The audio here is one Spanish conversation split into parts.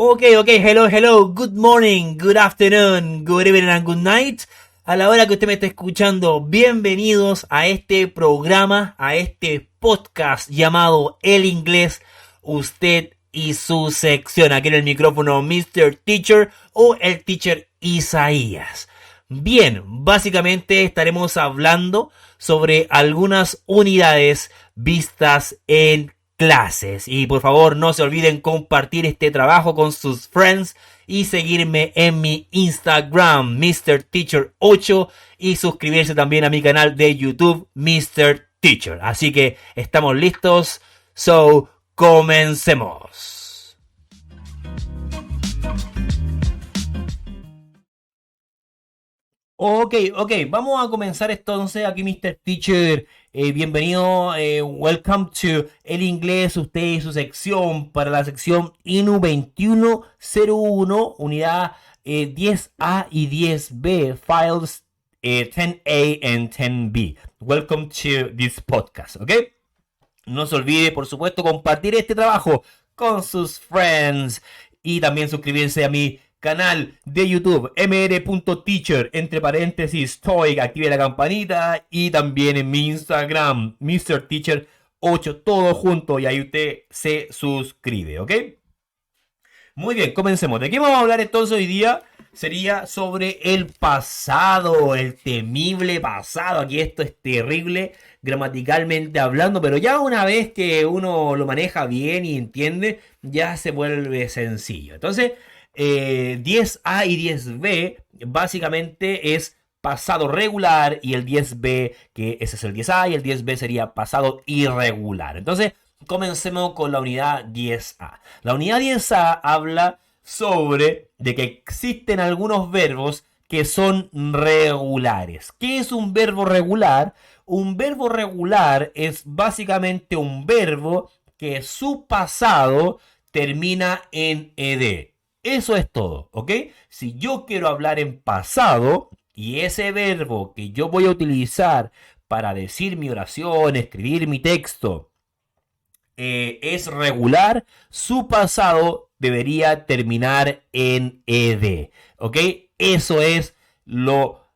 Hello, good morning, good afternoon, good evening and good night. A la hora que usted me está escuchando, bienvenidos a este programa, a este podcast llamado El Inglés, usted y su sección. Aquí en el micrófono Mr. Teacher o el Teacher Isaías. Bien, básicamente estaremos hablando sobre algunas unidades vistas en clases. Y por favor no se olviden compartir este trabajo con sus friends y seguirme en mi Instagram MrTeacher8 y suscribirse también a mi canal de YouTube Mr. Teacher. Así que estamos listos. So, comencemos. Ok, vamos a comenzar entonces aquí Mr. Teacher, bienvenido, welcome to El Inglés, usted y su sección para la sección INU 2101, unidad 10A y 10B, files 10A and 10B. Welcome to this podcast, ok. No se olvide, por supuesto, compartir este trabajo con sus friends y también suscribirse a mi canal de YouTube mr.teacher, entre paréntesis, TOEIC, active la campanita, y también en mi Instagram, MrTeacher8, todo junto, y ahí usted se suscribe, ¿ok? Muy bien, comencemos. ¿De qué vamos a hablar entonces hoy día? Sería sobre el pasado, el temible pasado. Aquí esto es terrible gramaticalmente hablando, pero ya una vez que uno lo maneja bien y entiende, ya se vuelve sencillo. Entonces, 10A y 10B básicamente es pasado regular, y el 10B, que ese es el 10A, y el 10B sería pasado irregular. Entonces, comencemos con la unidad 10A. La unidad 10A habla sobre de que existen algunos verbos que son regulares. ¿Qué es un verbo regular? Un verbo regular es básicamente un verbo que su pasado termina en ed. Eso es todo, ¿ok? Si yo quiero hablar en pasado y ese verbo que yo voy a utilizar para decir mi oración, escribir mi texto, es regular, su pasado debería terminar en ed, ¿ok? Eso es lo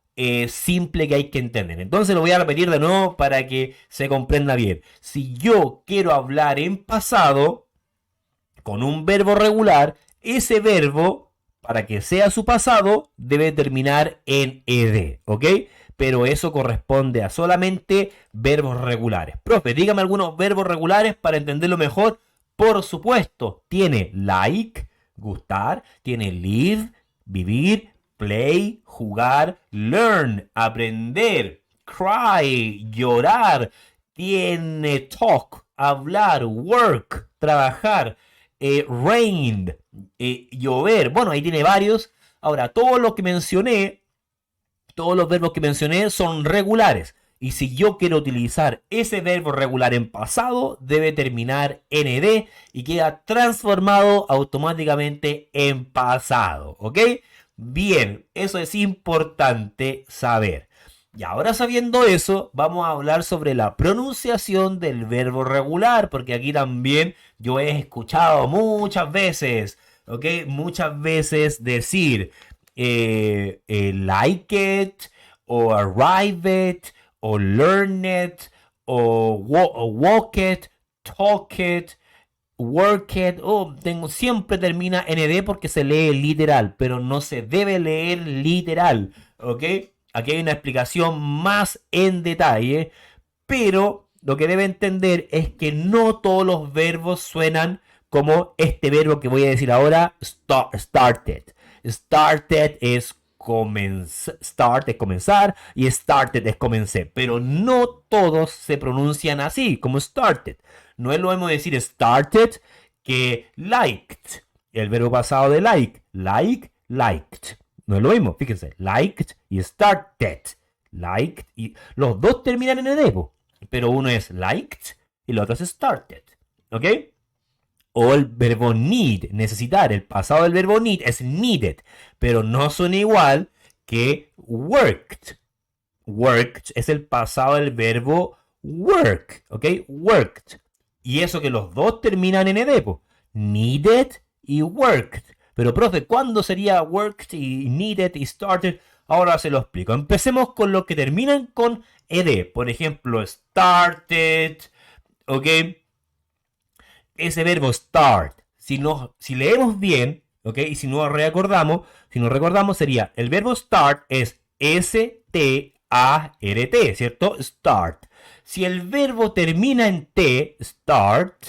simple que hay que entender. Entonces lo voy a repetir de nuevo para que se comprenda bien. Si yo quiero hablar en pasado con un verbo regular, ese verbo, para que sea su pasado, debe terminar en ed, ¿ok? Pero eso corresponde a solamente verbos regulares. Profe, dígame algunos verbos regulares para entenderlo mejor. Por supuesto, tiene like, gustar, tiene live, vivir, play, jugar, learn, aprender, cry, llorar, tiene talk, hablar, work, trabajar, rain, llover. Bueno, ahí tiene varios. Ahora, todos los verbos que mencioné son regulares. Y si yo quiero utilizar ese verbo regular en pasado, debe terminar en ed y queda transformado automáticamente en pasado, ¿ok? Bien, eso es importante saber. Y ahora, sabiendo eso, vamos a hablar sobre la pronunciación del verbo regular, porque aquí también yo he escuchado muchas veces, ¿ok? Muchas veces decir like it, o arrive it, o learn it, o walk it, talk it, work it. Siempre termina en ed porque se lee literal, pero no se debe leer literal, ¿ok? Aquí hay una explicación más en detalle, pero lo que debe entender es que no todos los verbos suenan como este verbo que voy a decir ahora, started. Started es start es comenzar y started es comencé, pero no todos se pronuncian así como started. No es lo mismo decir started que liked, el verbo pasado de like, liked. No es lo mismo, fíjense, liked y started. Liked y los dos terminan en ed, pero uno es liked y el otro es started, ¿ok? O el verbo need, necesitar. El pasado del verbo need es needed, pero no suena igual que worked. Worked es el pasado del verbo work, ¿ok? Worked. Y eso que los dos terminan en ed, needed y worked. Pero, profe, ¿cuándo sería worked y needed y started? Ahora se lo explico. Empecemos con lo que terminan con ed. Por ejemplo, started, ¿ok? Ese verbo start, si leemos bien, ¿ok? Y si no recordamos, sería, el verbo start es S-T-A-R-T, ¿cierto? Start. Si el verbo termina en T, start,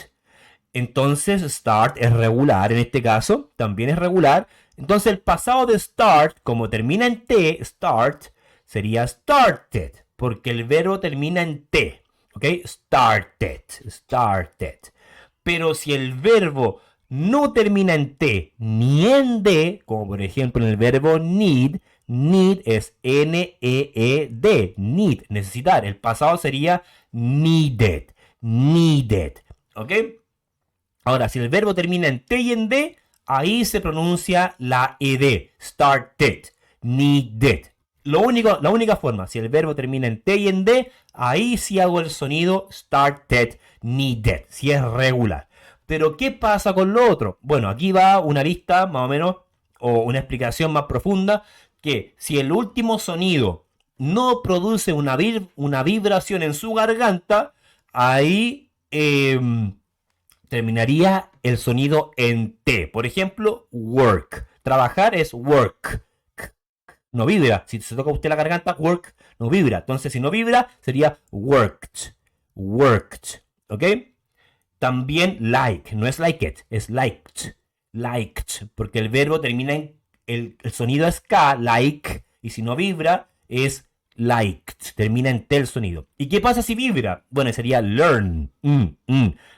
entonces start es regular, en este caso, también es regular. Entonces el pasado de start, como termina en T, start, sería started, porque el verbo termina en T, ¿ok? Started, started. Pero si el verbo no termina en T ni en D, como por ejemplo en el verbo need, need es N-E-E-D, need, necesitar. El pasado sería needed, needed, ¿ok? Ahora, si el verbo termina en T y en D, ahí se pronuncia la ED, started, needed. La única forma, si el verbo termina en T y en D, ahí sí hago el sonido started, needed, si es regular. Pero, ¿qué pasa con lo otro? Bueno, aquí va una lista más o menos, o una explicación más profunda, que si el último sonido no produce una vibración en su garganta, ahí terminaría el sonido en T. Por ejemplo, work. Trabajar es work. No vibra. Si se toca a usted la garganta, work no vibra. Entonces, si no vibra, sería worked. Worked. ¿Ok? También like. No es like it, es liked. Liked. Porque el verbo termina en... El sonido es K, like. Y si no vibra, es liked. Termina en T el sonido. ¿Y qué pasa si vibra? Bueno, sería learn.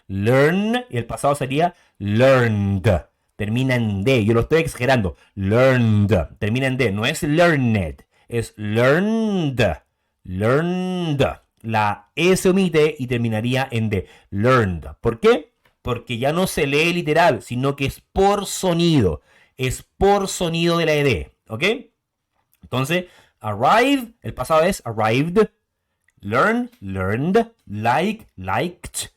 Learn. Y el pasado sería learned. Termina en D. Yo lo estoy exagerando. Learned. Termina en D. No es learned. Es learned. Learned. La E se omite y terminaría en D. Learned. ¿Por qué? Porque ya no se lee literal, sino que es por sonido. Es por sonido de la ED. ¿Ok? Entonces, arrive, el pasado es arrived. Learn, learned. Like, liked.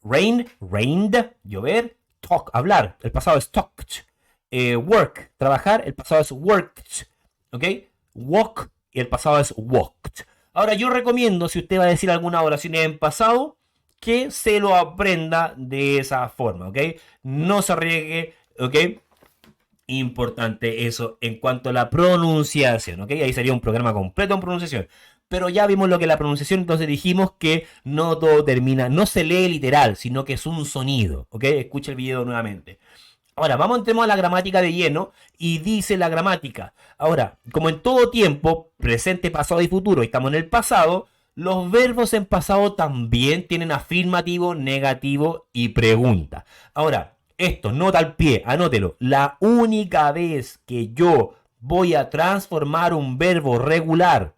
Rain, rained. Llover. Talk, hablar. El pasado es talked. Work, trabajar. El pasado es worked. ¿Ok? Walk y el pasado es walked. Ahora yo recomiendo, si usted va a decir alguna oración en pasado, que se lo aprenda de esa forma, ¿ok? No se arriesgue, ¿ok? Importante eso en cuanto a la pronunciación, ¿ok? Ahí sería un programa completo en pronunciación. Pero ya vimos lo que es la pronunciación, entonces dijimos que no todo termina, no se lee literal, sino que es un sonido, ¿ok? Escucha el video nuevamente. Ahora, entremos a la gramática de lleno y dice la gramática. Ahora, como en todo tiempo, presente, pasado y futuro, y estamos en el pasado, los verbos en pasado también tienen afirmativo, negativo y pregunta. Ahora, esto, nota al pie, anótelo. La única vez que yo voy a transformar un verbo regular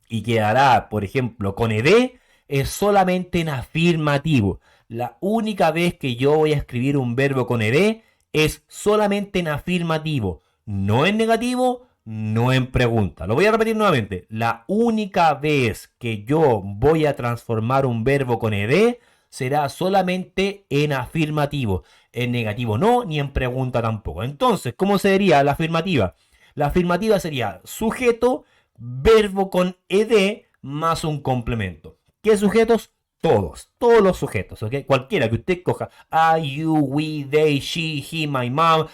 y quedará, por ejemplo, con ed, es solamente en afirmativo. La única vez que yo voy a escribir un verbo con ed es solamente en afirmativo, no en negativo, no en pregunta. Lo voy a repetir nuevamente. La única vez que yo voy a transformar un verbo con ed será solamente en afirmativo. En negativo no, ni en pregunta tampoco. Entonces, ¿cómo sería la afirmativa? La afirmativa sería sujeto, verbo con ed más un complemento. ¿Qué sujetos? Todos los sujetos, ¿ok? Cualquiera que usted coja. I, you, we, they, she, he, my mom,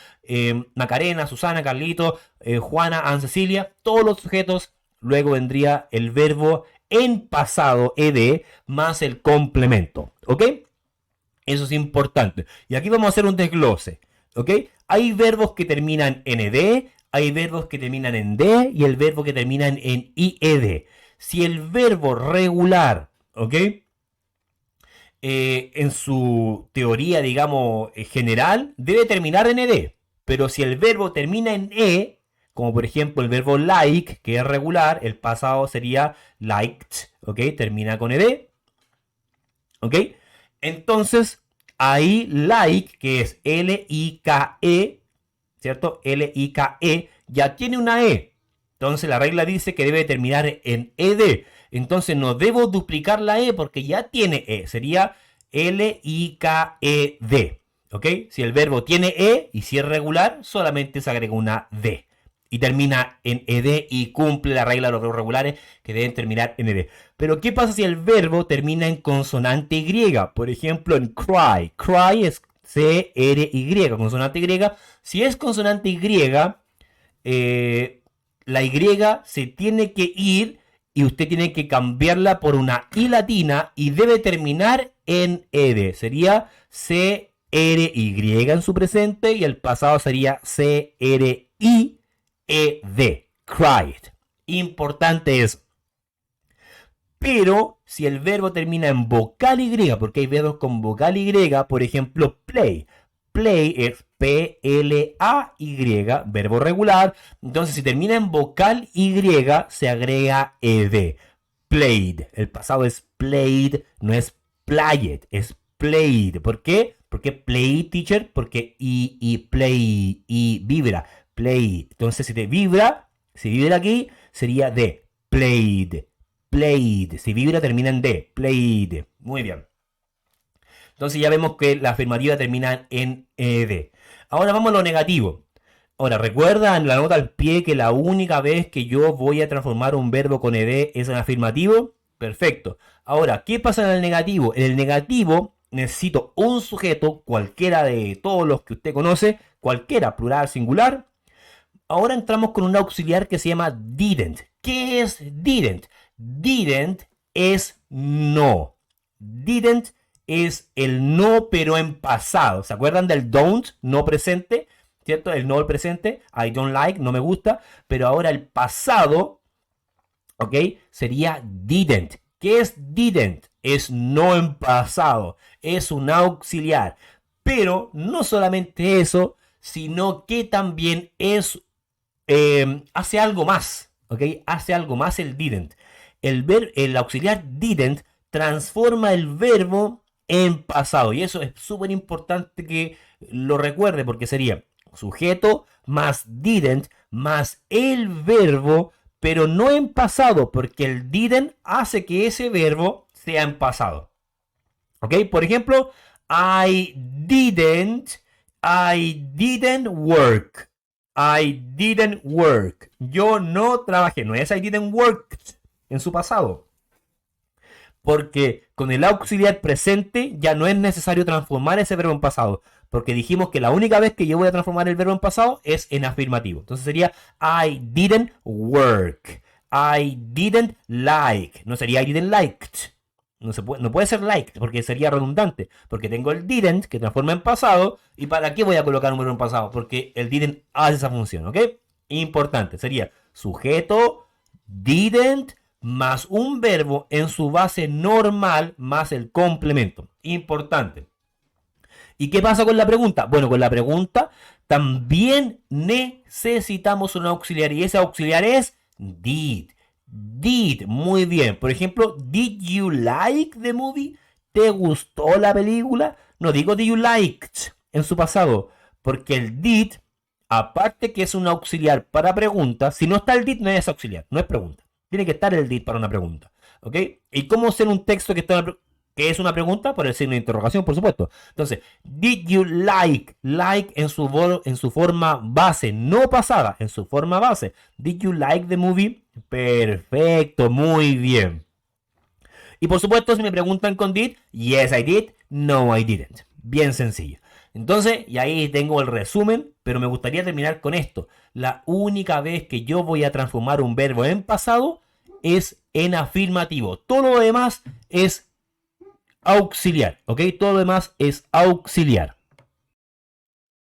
Macarena, Susana, Carlito, Juana, Ann, Cecilia. Todos los sujetos. Luego vendría el verbo en pasado, ed, más el complemento, ¿ok? Eso es importante. Y aquí vamos a hacer un desglose, ¿ok? Hay verbos que terminan en ed, hay verbos que terminan en d y el verbo que termina en ied. Si el verbo regular, ¿ok? En su teoría, digamos, general, debe terminar en ed. Pero si el verbo termina en e, como por ejemplo el verbo like, que es regular, el pasado sería liked, ¿ok? Termina con ed, ¿ok? Entonces, ahí like, que es L-I-K-E, ¿cierto? L-I-K-E, ya tiene una E. Entonces la regla dice que debe terminar en ed. Entonces no debo duplicar la E porque ya tiene E. Sería L-I-K-E-D. ¿Ok? Si el verbo tiene E y si es regular, solamente se agrega una D. Y termina en ed y cumple la regla de los verbos regulares que deben terminar en ed. Pero ¿qué pasa si el verbo termina en consonante Y? Por ejemplo, en cry. Cry es C-R-Y, consonante Y. Si es consonante Y, la Y se tiene que ir y usted tiene que cambiarla por una I latina y debe terminar en ed. Sería C-R-Y en su presente y el pasado sería C-R-I. ED, cried. Importante es. Pero si el verbo termina en vocal Y, porque hay verbos con vocal Y, por ejemplo, play. Play es P-L-A-Y, verbo regular. Entonces, si termina en vocal Y, se agrega ED. Played. El pasado es played, no es played, es played. ¿Por qué? Porque play, teacher, porque y play, y vibra. Play. Entonces, si te vibra, si vibra aquí, sería de played. Played. Si vibra, termina en D. Played. Muy bien. Entonces ya vemos que la afirmativa termina en ed. Ahora vamos a lo negativo. Ahora, recuerda en la nota al pie que la única vez que yo voy a transformar un verbo con ed es en afirmativo. Perfecto. Ahora, ¿qué pasa en el negativo? En el negativo necesito un sujeto, cualquiera de todos los que usted conoce, cualquiera, plural, singular. Ahora entramos con un auxiliar que se llama didn't. ¿Qué es didn't? Didn't es no. Didn't es el no pero en pasado. ¿Se acuerdan del don't, no presente? ¿Cierto? El no el presente. I don't like, no me gusta. Pero ahora el pasado, ¿ok? Sería didn't. ¿Qué es didn't? Es no en pasado. Es un auxiliar. Pero no solamente eso, sino que también es hace algo más, ¿ok? Hace algo más el didn't. El auxiliar didn't transforma el verbo en pasado. Y eso es súper importante que lo recuerde porque sería sujeto más didn't más el verbo, pero no en pasado, porque el didn't hace que ese verbo sea en pasado. ¿Ok? Por ejemplo, I didn't work. I didn't work. Yo no trabajé. No es I didn't work en su pasado. Porque con el auxiliar presente ya no es necesario transformar ese verbo en pasado. Porque dijimos que la única vez que yo voy a transformar el verbo en pasado es en afirmativo. Entonces sería I didn't work. I didn't like. No sería I didn't liked. No puede ser liked porque sería redundante. Porque tengo el didn't que transforma en pasado. ¿Y para qué voy a colocar un verbo en pasado? Porque el didn't hace esa función, ¿ok? Importante. Sería sujeto, didn't, más un verbo en su base normal más el complemento. Importante. ¿Y qué pasa con la pregunta? Bueno, con la pregunta también necesitamos un auxiliar. Y ese auxiliar es did. Did, muy bien. Por ejemplo, did you like the movie? ¿Te gustó la película? No digo did you liked en su pasado, porque el did, aparte que es un auxiliar para preguntas, si no está el did no es auxiliar, no es pregunta. Tiene que estar el did para una pregunta. ¿Ok? ¿Y cómo hacer un texto que es una pregunta? Por el signo de interrogación, por supuesto. Entonces, did you like? Like en su forma base, no pasada, en su forma base. Did you like the movie? Perfecto, muy bien. Y por supuesto, si me preguntan con did, yes I did, no I didn't. Bien sencillo. Entonces, y ahí tengo el resumen, pero me gustaría terminar con esto. La única vez que yo voy a transformar un verbo en pasado es en afirmativo. Todo lo demás es auxiliar, ¿ok? Todo lo demás es auxiliar.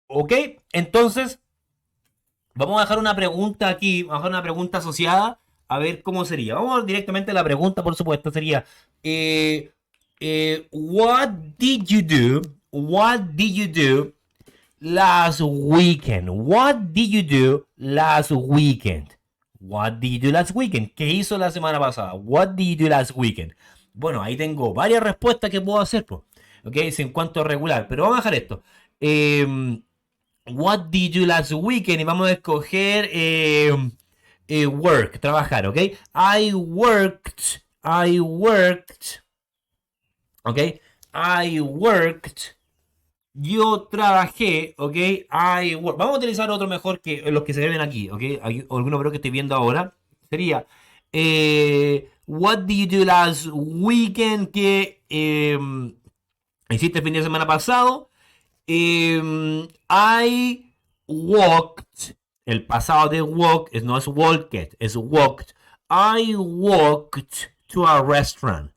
¿Ok? Entonces, vamos a dejar una pregunta aquí, vamos a dejar una pregunta asociada, a ver cómo sería. Vamos directamente a la pregunta, por supuesto, sería, what did you do? What did you do last weekend? What did you do last weekend? What did you do last weekend? ¿Qué hizo la semana pasada? What did you do last weekend? Bueno, ahí tengo varias respuestas que puedo hacer, ¿ok? Es en cuanto a regular, pero vamos a dejar esto. What did you last weekend? Y vamos a escoger work, trabajar, ¿ok? I worked, ¿ok? I worked Yo trabajé, ¿ok? Vamos a utilizar otro mejor que los que se ven aquí, ¿ok? Hay alguno creo que estoy viendo ahora. Sería, what did you do last weekend? Que hiciste el fin de semana pasado. I walked. El pasado de walk no es walked, es walked. I walked to a restaurant.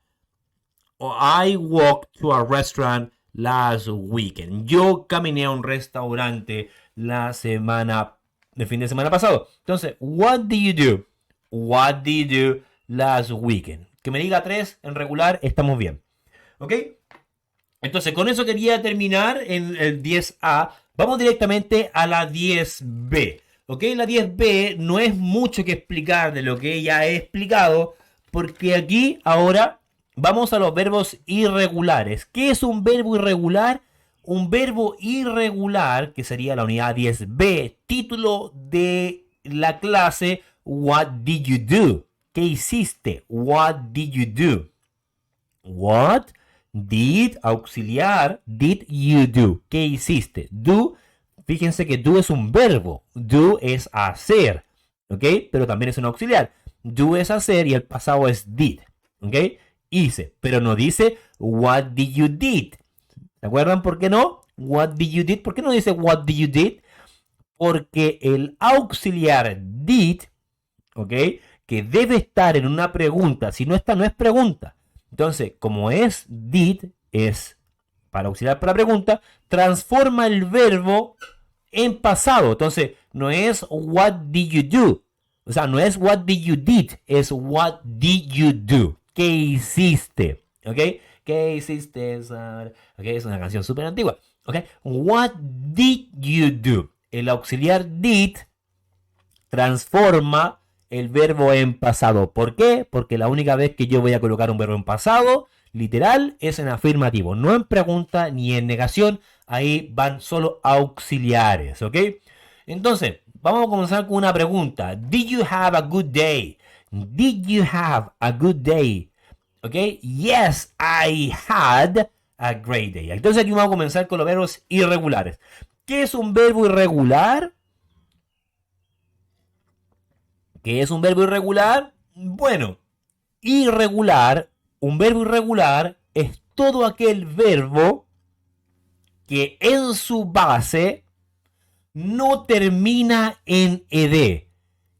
O I walked to a restaurant last weekend. Yo caminé a un restaurante el fin de semana pasado. Entonces, what did you do? What did you do last weekend? Que me diga 3 en regular, estamos bien. ¿Ok? Entonces, con eso quería terminar en el 10A. Vamos directamente a la 10B. ¿Ok? La 10B no es mucho que explicar de lo que ya he explicado, porque aquí ahora vamos a los verbos irregulares. ¿Qué es un verbo irregular? Un verbo irregular, que sería la unidad 10B, título de la clase What did you do? ¿Qué hiciste? What did you do? What did, auxiliar, did you do? ¿Qué hiciste? Do, fíjense que do es un verbo. Do es hacer, ¿ok? Pero también es un auxiliar. Do es hacer y el pasado es did, ¿ok? Hice, pero no dice what did you did. ¿Se acuerdan por qué no? What did you did. ¿Por qué no dice what did you did? Porque el auxiliar did, ¿ok? Que debe estar en una pregunta. Si no está, no es pregunta. Entonces, como es did, es para auxiliar para la pregunta, transforma el verbo en pasado. Entonces, no es what did you do. O sea, no es what did you did, es what did you do. ¿Qué hiciste? ¿Ok? ¿Qué hiciste? Ok, es una canción súper antigua. ¿Ok? What did you do? El auxiliar did transforma el verbo en pasado. ¿Por qué? Porque la única vez que yo voy a colocar un verbo en pasado, literal, es en afirmativo. No en pregunta ni en negación. Ahí van solo auxiliares. ¿Ok? Entonces, vamos a comenzar con una pregunta. Did you have a good day? Did you have a good day? ¿Ok? Yes, I had a great day. Entonces aquí vamos a comenzar con los verbos irregulares. ¿Qué es un verbo irregular? ¿Qué es un verbo irregular? Bueno, un verbo irregular es todo aquel verbo que en su base no termina en ed,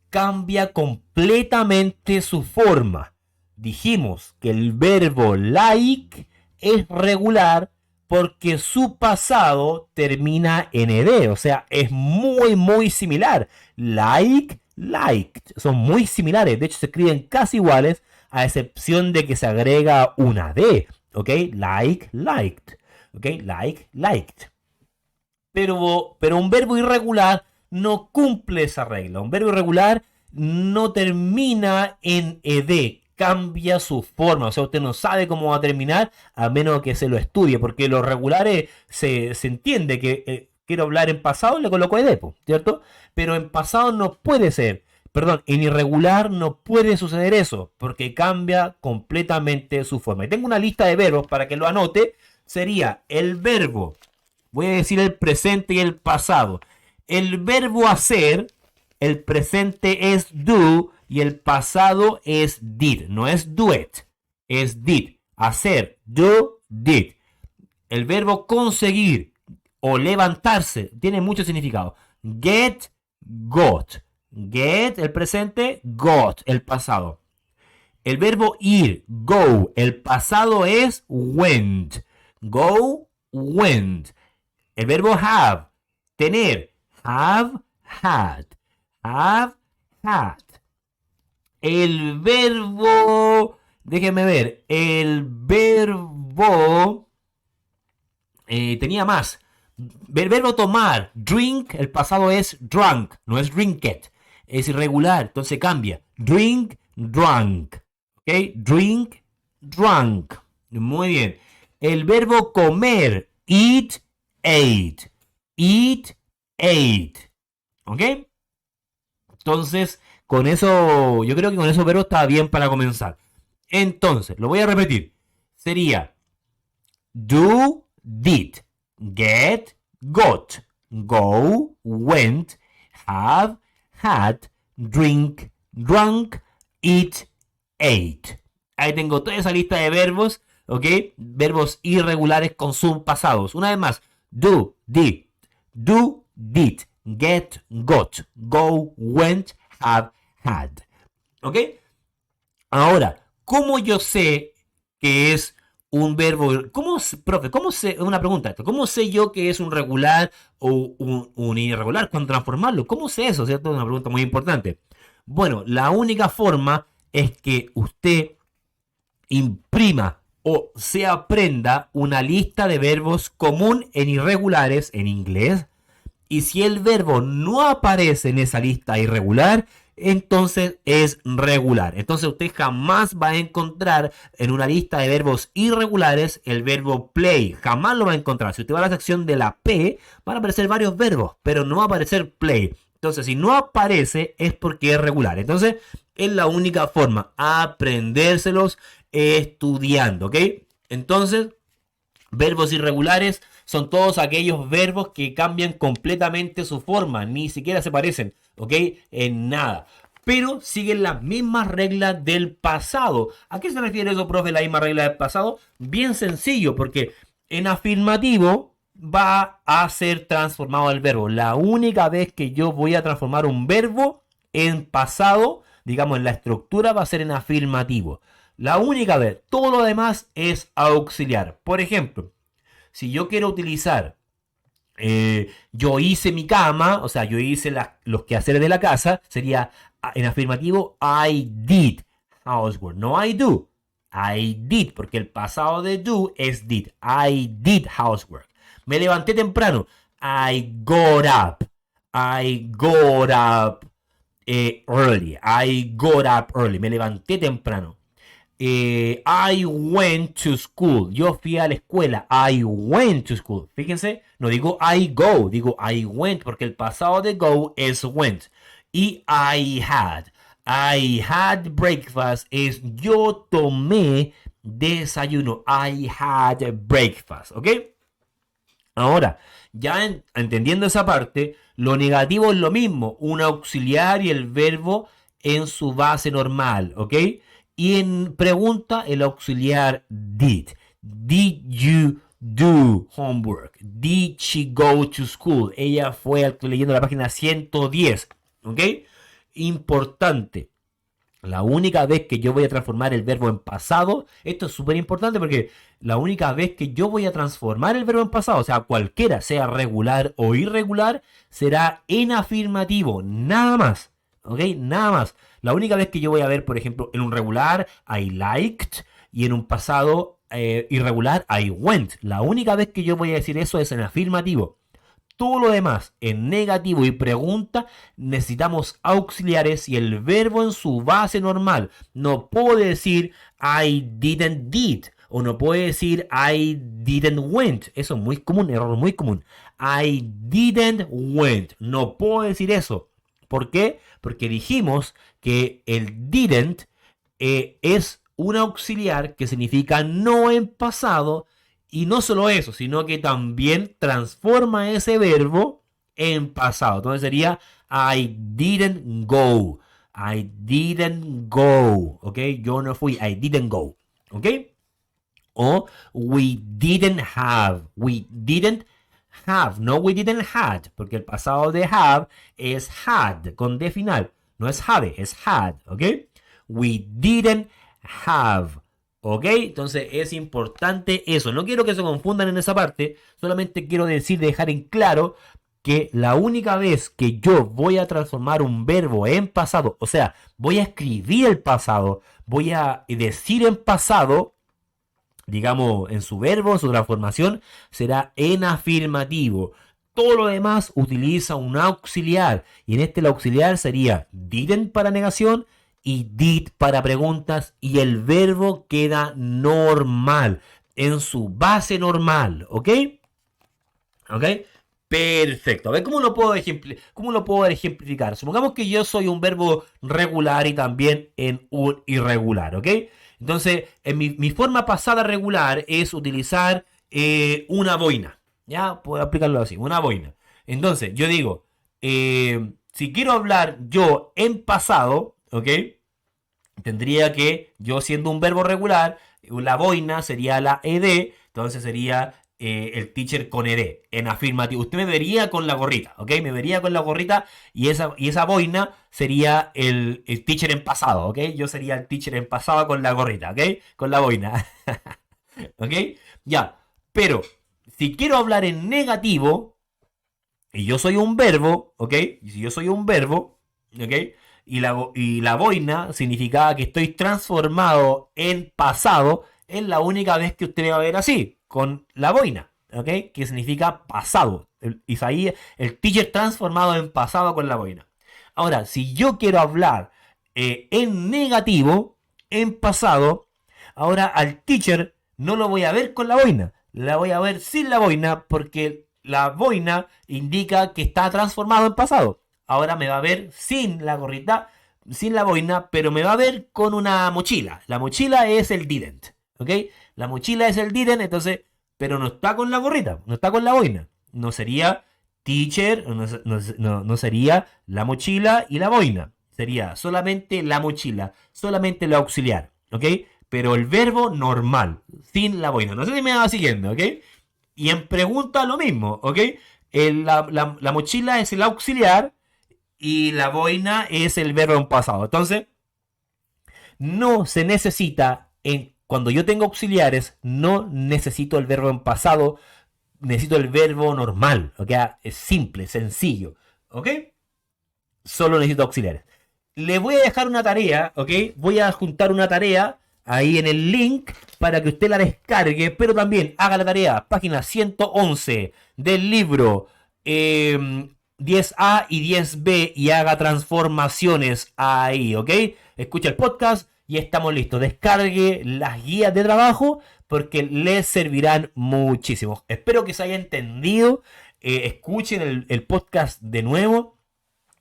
cambia completamente su forma. Dijimos que el verbo like es regular porque su pasado termina en ed, o sea, es muy similar. Like, liked, son muy similares, de hecho se escriben casi iguales, a excepción de que se agrega una d, ¿ok? Like, liked, ¿ok? Like, liked. Pero un verbo irregular no cumple esa regla. Un verbo irregular no termina en ed, cambia su forma. O sea, usted no sabe cómo va a terminar a menos que se lo estudie, porque los regulares se entiende que quiero hablar en pasado, le coloco ed, ¿cierto? Pero en pasado no puede ser. Perdón, en irregular no puede suceder eso, porque cambia completamente su forma. Y tengo una lista de verbos para que lo anote. Sería el verbo, voy a decir el presente y el pasado. El verbo hacer, el presente es do y el pasado es did. No es do it, es did. Hacer, do, did. El verbo conseguir o levantarse tiene mucho significado. Get, got. Get, el presente, got, el pasado. El verbo ir, go, el pasado es went. Go, went. El verbo have, tener, have, had. Have, had. El verbo, déjenme ver, el verbo tenía más. El verbo tomar, drink, el pasado es drunk, no es drinked. Es irregular, entonces cambia. Drink, drunk. ¿Ok? Drink, drunk. Muy bien. El verbo comer, eat, ate. Eat, ate. ¿Ok? Entonces, con eso, yo creo que con esos verbos está bien para comenzar. Entonces, lo voy a repetir. Sería do, did. get, got, go, went, have, had, drink, drunk, eat, ate. Ahí tengo toda esa lista de verbos, ¿ok? Verbos irregulares con subpasados. Una vez más, do, did, get, got, go, went, have, had. ¿Ok? Ahora, ¿cómo yo sé que es un verbo? Profe, una pregunta. ¿Cómo sé yo que es un regular o un irregular? ¿Cuándo transformarlo? ¿Cómo sé eso? ¿Cierto? Es una pregunta muy importante. Bueno, la única forma es que usted imprima o se aprenda una lista de verbos común en irregulares en inglés. Y si el verbo no aparece en esa lista irregular, entonces es regular. Entonces usted jamás va a encontrar en una lista de verbos irregulares el verbo play. Jamás lo va a encontrar. Si usted va a la sección de la P, van a aparecer varios verbos, pero no va a aparecer play. Entonces, si no aparece, es porque es regular. Entonces, es la única forma, aprendérselos estudiando, ¿ok? Entonces, verbos irregulares son todos aquellos verbos que cambian completamente su forma, ni siquiera se parecen, ¿ok? En nada. Pero siguen las mismas reglas del pasado. ¿A qué se refiere eso, profe, la misma regla del pasado? Bien sencillo, porque en afirmativo va a ser transformado el verbo. La única vez que yo voy a transformar un verbo en pasado, digamos en la estructura, va a ser en afirmativo. La única vez. Todo lo demás es auxiliar. Por ejemplo, si yo quiero utilizar yo hice mi cama, o sea, yo hice los quehaceres de la casa, sería en afirmativo I did housework. No I do. I did, porque el pasado de do es did. I did housework. Me levanté temprano. I got up. I got up early. I got up early. Me levanté temprano. I went to school. Yo fui a la escuela. I went to school. Fíjense, no digo I go, digo I went, porque el pasado de go es went. Y I had. I had breakfast es yo tomé desayuno. I had breakfast. ¿Ok? Ahora, ya entendiendo esa parte, lo negativo es lo mismo, un auxiliar y el verbo en su base normal, ¿ok? Y en pregunta, el auxiliar did. Did you do homework? Did she go to school? Ella fue, leyendo la página 110, ¿ok? Importante. La única vez que yo voy a transformar el verbo en pasado, esto es súper importante porque la única vez que yo voy a transformar el verbo en pasado, o sea, cualquiera, sea regular o irregular, será en afirmativo, nada más, ¿ok? Nada más. La única vez que yo voy a ver, por ejemplo, en un regular, I liked, y en un pasado irregular, I went. La única vez que yo voy a decir eso es en afirmativo. Todo lo demás, en negativo y pregunta, necesitamos auxiliares y el verbo en su base normal. No puedo decir I didn't did o no puedo decir I didn't went. Eso es muy común, error muy común. I didn't went. No puedo decir eso. ¿Por qué? Porque dijimos que el didn't es un auxiliar que significa no en pasado. Y no solo eso, sino que también transforma ese verbo en pasado. Entonces sería I didn't go. I didn't go. ¿Ok? Yo no fui. I didn't go. ¿Ok? O we didn't have. We didn't have. No, we didn't had. Porque el pasado de have es had. Con D final. No es have, es had. ¿Ok? We didn't have. ¿Ok? Entonces es importante eso. No quiero que se confundan en esa parte. Solamente quiero dejar en claro que la única vez que yo voy a transformar un verbo en pasado, o sea, voy a escribir el pasado, voy a decir en pasado, digamos, en su verbo, en su transformación, será en afirmativo. Todo lo demás utiliza un auxiliar. Y en este el auxiliar sería didn't para negación y did para preguntas, y el verbo queda normal, en su base normal, ¿ok? ¿Ok? Perfecto. A ver, ¿cómo lo puedo ejemplificar? Supongamos que yo soy un verbo regular y también en un irregular, ¿ok? Entonces, en mi forma pasada regular es utilizar una boina, Ya, puedo aplicarlo así, una boina. Entonces, yo digo, si quiero hablar yo en pasado, ¿ok? Tendría que, yo siendo un verbo regular, la boina sería la ed, entonces sería el teacher con ed, en afirmativo. Usted me vería con la gorrita, ¿ok? Me vería con la gorrita y esa boina sería el teacher en pasado, ¿ok? Yo sería el teacher en pasado con la gorrita, ¿ok? Con la boina, ¿ok? Ya, pero si quiero hablar en negativo, y yo soy un verbo, ¿ok? Y si yo soy un verbo, ¿ok? Y la boina significaba que estoy transformado en pasado. Es la única vez que usted me va a ver así, con la boina, ¿ok? Que significa pasado. Isaías, el teacher transformado en pasado con la boina. Ahora, si yo quiero hablar en negativo, en pasado, ahora al teacher no lo voy a ver con la boina. La voy a ver sin la boina porque la boina indica que está transformado en pasado. Ahora me va a ver sin la gorrita, sin la boina, pero me va a ver con una mochila. La mochila es el didn't, ¿ok? La mochila es el didn't, entonces, pero no está con la gorrita, no está con la boina. No sería teacher, no sería la mochila y la boina. Sería solamente la mochila, solamente lo auxiliar, ¿ok? Pero el verbo normal, sin la boina. No sé si me va siguiendo, ¿ok? Y en pregunta lo mismo, ¿ok? La mochila es el auxiliar y la boina es el verbo en pasado. Entonces, no se necesita, cuando yo tengo auxiliares, no necesito el verbo en pasado, necesito el verbo normal, ¿ok? Es simple, sencillo, ¿ok? Solo necesito auxiliares. Le voy a dejar una tarea, ¿ok? Voy a juntar una tarea ahí en el link para que usted la descargue, pero también haga la tarea, página 111 del libro 10A y 10B y haga transformaciones ahí, ¿ok? Escucha el podcast y estamos listos. Descargue las guías de trabajo porque les servirán muchísimo. Espero que se haya entendido. Escuchen el podcast de nuevo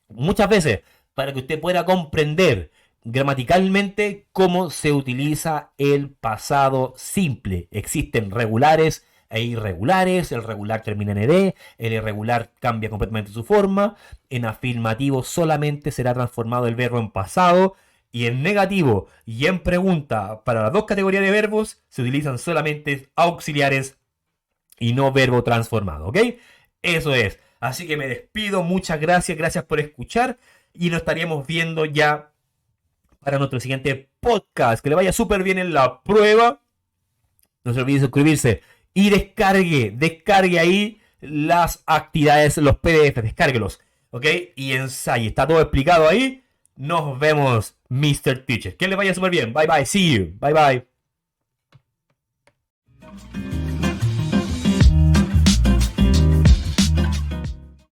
muchas veces para que usted pueda comprender gramaticalmente cómo se utiliza el pasado simple. Existen regulares e irregulares. El regular termina en ed, el irregular cambia completamente su forma. En afirmativo solamente será transformado el verbo en pasado. Y en negativo y en pregunta, para las dos categorías de verbos, se utilizan solamente auxiliares y no verbo transformado, ¿ok? Eso es. Así que me despido, muchas gracias, gracias por escuchar y nos estaríamos viendo ya para nuestro siguiente podcast. Que le vaya súper bien en la prueba. No se olvide suscribirse y descargue ahí las actividades, los PDF, descárguelos, ¿ok? Y ensaye, está todo explicado ahí. Nos vemos, Mr. Teacher. Que le vaya súper bien. Bye bye, see you. Bye bye.